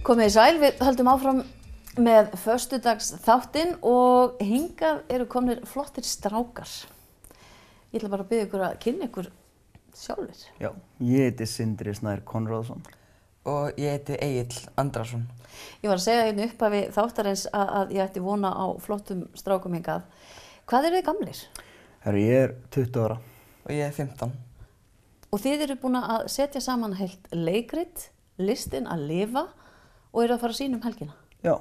Komið í sæl, við höldum áfram með föstudags þáttinn og hingað eru komnir flottir strákar. Ég ætla bara að biðja ykkur að kynna ykkur sjálfir. Já, ég heiti Sindri Snær Konráðsson. Og ég heiti Egill Andrason. Ég var að segja hérna upphafi þáttarins að ég ætti vona á flottum strákum hingað. Hvað eru þið gamlir? Herru, ég er 20 ára. Og ég er 15. Og þið eru búin að setja saman heilt leikrit, listin að lifa og eru að fara að sýna helgina. Já.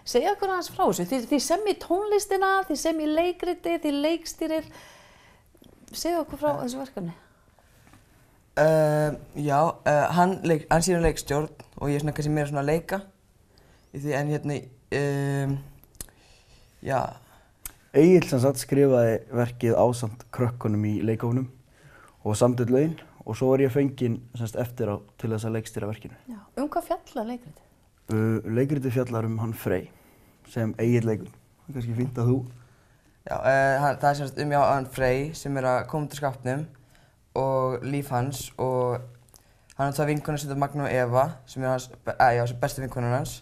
Segja okkur aðeins frá þessu. Þið semjið tónlistina, þið semjið leikriti, þið leikstýrir. Segja okkur frá þessu verkefni. Hann sýnir leikstjórn og ég er svona kannski meira svona að leika í því en Egill sem sagt skrifaði verkið ásamt krökkunum í leikóknum og samdi lögin og svo var ég fenginn eftir á til þess að leikstýra verkinu. Já. Hvað fjallar leikritið? Leikritið fjallar hann Frey sem Egill leikur. Það er kannski fínt að þú. Já, það er semst hann Frey sem er að koma til skápnum og líf hans og hann har 2 vinkonur sem heitir Magna og Eva sem er hans bestu vinkonur hans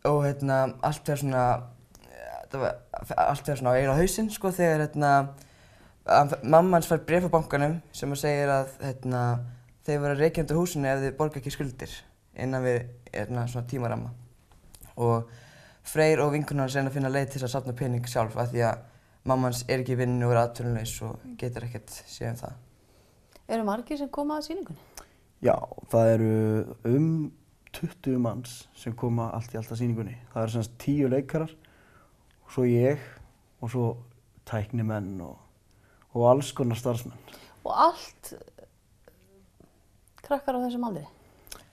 og allt fer svona á eiginlega hausinn sko þegar mamma hans fær bréf frá bankanum sem segir að þeir verða rekið undir húsinu ef þið borga ekki skuldir innan við svona tímaramma og Freyr og vinkonur hans reyna að finna leið til að safna pening sjálf af því að mamma hans er ekki í vinnu og er atvinnulaus og getur ekkert séð það. Eru margir sem koma að sýningunni? Já, það eru 20 manns sem koma allt í allt að sýningunni. Það eru 10 leikarar, og svo ég og svo tæknimenn og alls konar starfsmenn. Og allt krakkar á þessum aldri?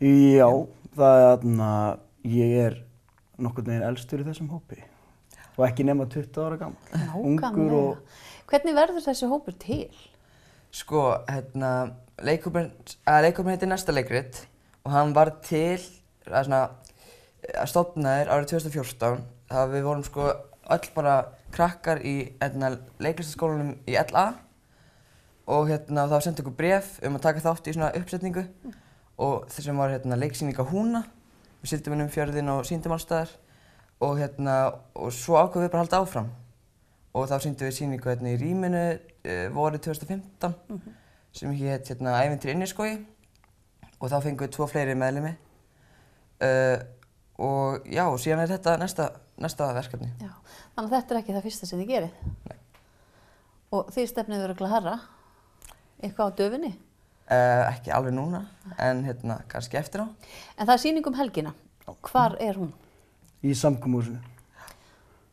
Já, það er ég er nokkurn veginn elstur í þessum hópi og ekki nema 20 ára gamall. Ungur og... Hvernig verður þessi hópur til? Sko, leikhópurinn heitir Næsta leikrit og hann var til, stofnaður árið 2014. Við vorum sko öll bara krakkar í leiklistaskólanum í LA og það var sendt okkur bréf að taka þátt í svona uppsetningu og þessum var leiksýning á Húna. Við sigldum inn fjörðinn og sýndum alls staðar og svo ákváðum við bara að halda áfram. Og þá sýndum við sýningu í Rýminu vorið 2015 sem hét Ævintýri inni í skógi og þá fengum við 2 fleiri meðlimi og já, og síðan er þetta næsta verkefni. Já, þannig að þetta er ekki það fyrsta sem þið gerið? Nei. Og þið stefnið örugglega hærra? Eitthvað á döfinni? Ekki alveg núna, en kannski eftir á. En það er sýning helgina. Hvar er hún? Í samkomuhúsinu.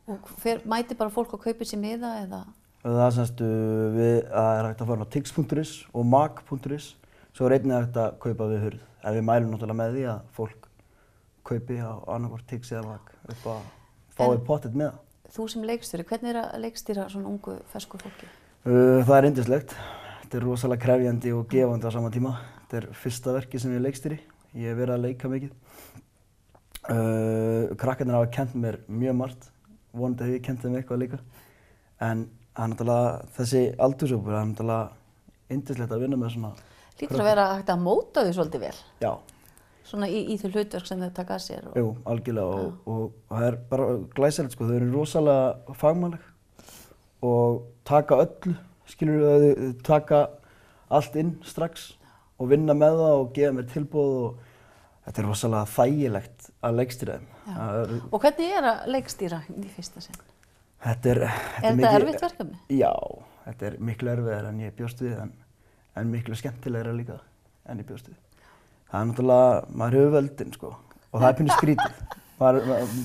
Og mæti bara fólk að kaupa sér miða eða? Það er hægt að fara á tix.is og mag.is. Svo er einnig hægt að kaupa við hurð. Við mælum náttúrulega með því að fólk kaupi á annarkvort tix eða mag upp að fái pottet miða. Þú sem leikstjóri, hvernig er að leikstýra svona ungu, fersku fólki? Það er yndislegt. Þetta er rosalega krefjandi og gefandi á sama tíma. Þetta er fyrsta verkið sem ég leikstýri. Ég hef verið að leika mikið. Krakkarnir hafa kennt mér mjög margt. Vonandi hef ég kennt þeim eitthvað líka. En það er náttúrulega þessi aldurshópur, það er náttúrulega yndislegt að vinna með svona krökkum. Lítur að vera hægt að móta þau svolítið vel? Já. Svona í þau hlutverk sem þau taka að sér? Jú, algjörlega og það er bara glæsilegt sko. Þau eru rosalega fagmannleg og taka öllu, þau taka allt inn strax og vinna með það og gefa mér tilboð og þetta er rosalega þægilegt að leikstýra þeim. Og hvernig er að leikstýra í fyrsta sinn? Þetta er þetta erfitt verkefni? Já, þetta er miklu erfiðara en ég bjóst við en miklu skemmtilegra líka en ég bjóst við. Það er náttúrulega, maður hefur völdin sko og það er pínu skrítið.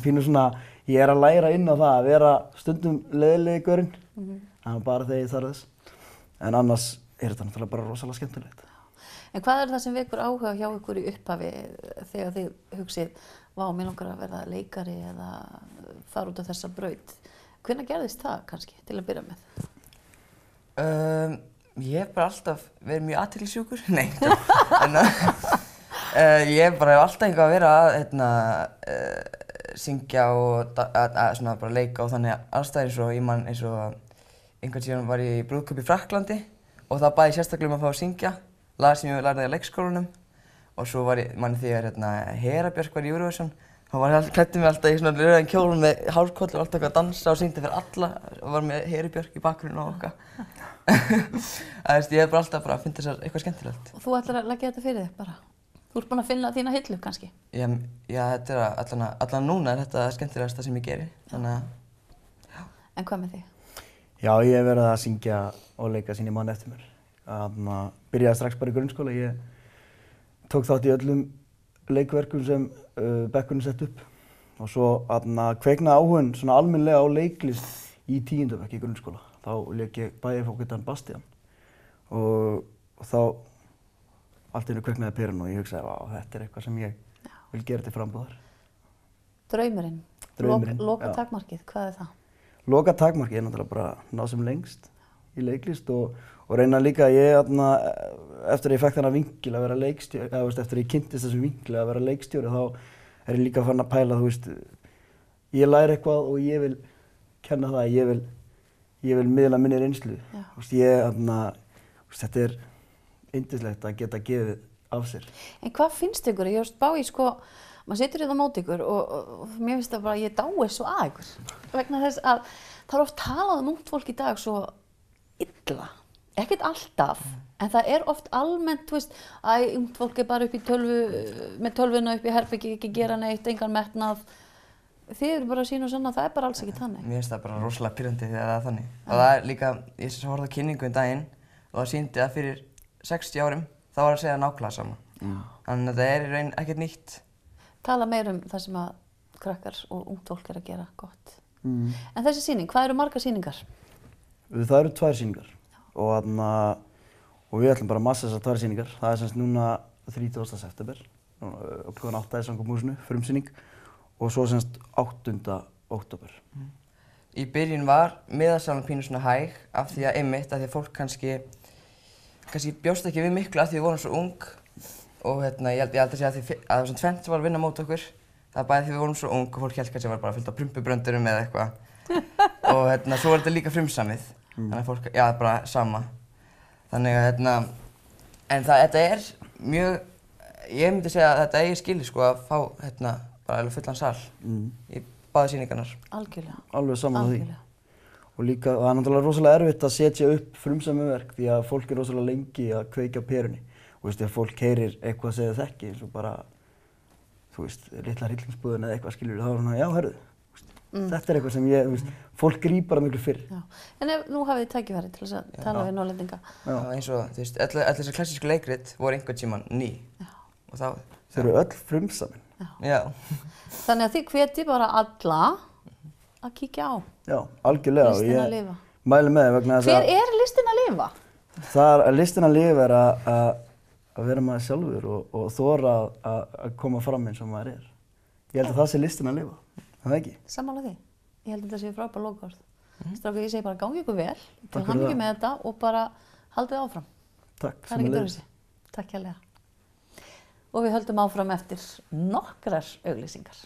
Pínu svona, ég er að læra inn á það að vera stundum leiðilegi gaurinn. Það er bara þegar ég þarf þess. En annars er þetta náttúrulega bara rosalega skemmtilegt. En hvað er það sem vekur áhuga hjá ykkur í upphafi þegar þið hugsið, vá, mig langar að verða leikari eða fara út á þessa braut? Hvenær gerðist það kannski til að byrja með? Ég hef bara alltaf verið mjög athyglisjúkur. Nei, ég hef alltaf eitthvað að vera að syngja og svona bara leika og þannig allstað eins og ég man eins og einhvern tíðan var ég í brúðkaupi í Frakklandi og það bað ég sérstaklega að fá að syngja lag sem ég lærði á leikskólanum og svo var ég, manni þegar Hera Björk var í Eurovision, þá klæddi mig alltaf í svona rauðan kjól með hálskollu og alltaf eitthvað að dansa og syngdi fyrir alla og var með Heru Björk í bakgrunni og okkar. Ég hef bara alltaf að finna þessar eitthvað skemmtilegt. Og þú ætlar að leggja þetta fyrir þig bara? Þú ert búinn að finna þína hillu kannski? Já, þetta er allan núna er þetta skemmtilegasta sem ég geri, þannig að, já. En hvað með þig? Já, ég hef verið að syngja og leika sín í mann eftir mér. Byrjaði strax bara í grunnskóla. Ég tók þátt í öllum leikverkum sem bekkurinn sett upp og svo kveiknaði áhuginn svona almennilega á leiklist í 10. bekk í grunnskóla. Þá lék ég bæjarfógetann Bastian og þá allt í einu kveiknaði perinn og ég hugsaði að þetta er eitthvað sem ég vil gera til frambúðar. Draumurinn? Draumurinn, Loka takmarkið, hvað er það? Loka takmarkið er náttúrulega bara að ná sem lengst í leiklist og reyna líka eftir að ég fekk þennan vinkil að vera leikstjóri, eftir að ég kynntist þessum vinkli að vera leikstjóri þá er ég líka farin að pæla, ég læri eitthvað og ég vil kenna það, ég vil miðla minni reynslu. Þetta er yndislegt að geta gefið af sér. En hvað finnst ykkur? Ég spá í maður situr hérna á móti ykkur og mér finnst það bara að ég dái svo að ykkur. Vegna þess að það er oft talað ungt fólk í dag svo illa. Ekkert alltaf, en það er oft almennt, ungt fólk er bara upp í með tölvuna upp í herbergi, ekki gera neitt, engan metnað. Þið eru bara að sýna og sanna að það er bara alls ekki þannig. Mér finnst það bara rosalega pirrandi þegar það er þannig. Og það er líka, ég horfði á kynningu daginn og það sýndi að fyrir 60 árum þá var að segja nákvæmlega sama. Þannig að það er í raun ekkert nýtt. Tala meir það sem að krakkar og ungt fólk er að gera gott. En þessi sýning, hvað eru margar sýningar? Það eru 2 sýningar. Og við ætlum bara að massa þessar 2 sýningar. Það er semst núna 30. september og kl. 8 í Samkomuhúsinu, frumsýning og svo semst 8. október. Í byrjun var miðasalan pínu svona hæg af því að einmitt að fólk kannski bjóst ekki við miklu af því við vorum svo ung og ég held að segja að það var svona tvennt sem var að vinna mót okkur. Það bæði því við vorum svo ung og fólk hélt kannski að það var bara fullt af prumpubröndurum eða eitthvað og svo var þetta líka frumsamið. Þannig að fólk, bara sama. Þannig að en þetta er mjög, ég myndi segja að þetta eigi skilið að fá bara fullan sal í báðar sýningarnar. Algjörlega. Alveg saman á því. Og líka, það er náttúrulega rosalega erfitt að setja upp frumsami verk því að fólk er rosalega lengi að kveikja á perunni. Og ef fólk heyrir eitthvað sem það þekki, eins og bara, litla hryllingsbúðin eða eitthvað skilur, þá er svona, já, hörðu. Þetta er eitthvað sem fólk grípar að miklu fyrr. En nú hafið þið tækifæri til þess að tala við Norðlendinga. Já, eins og öll þessar klassísku leikrit voru einhvern tímann ný. Og þá... Þau eru öll frumsamin. Já. Þannig að þið hvetið bara alla að kíkja á. Já, algjörlega. Listin að lifa. Mæli með vegna þess að... Hver er listin að lifa? Listin að lifa er að vera maður sjálfur og þora að koma fram eins og maður er. Ég held að það sé listin að lifa. Það ekki? Sammála því. Ég held að þetta séu frábær lokaorð. Strákar, ég segi bara gangi ykkur vel, til hamingju með þetta og bara haldið áfram. Takk. Það er ekki öðruvísi. Takk hérlega. Og við höldum áfram eftir nokkrar auglýsingar.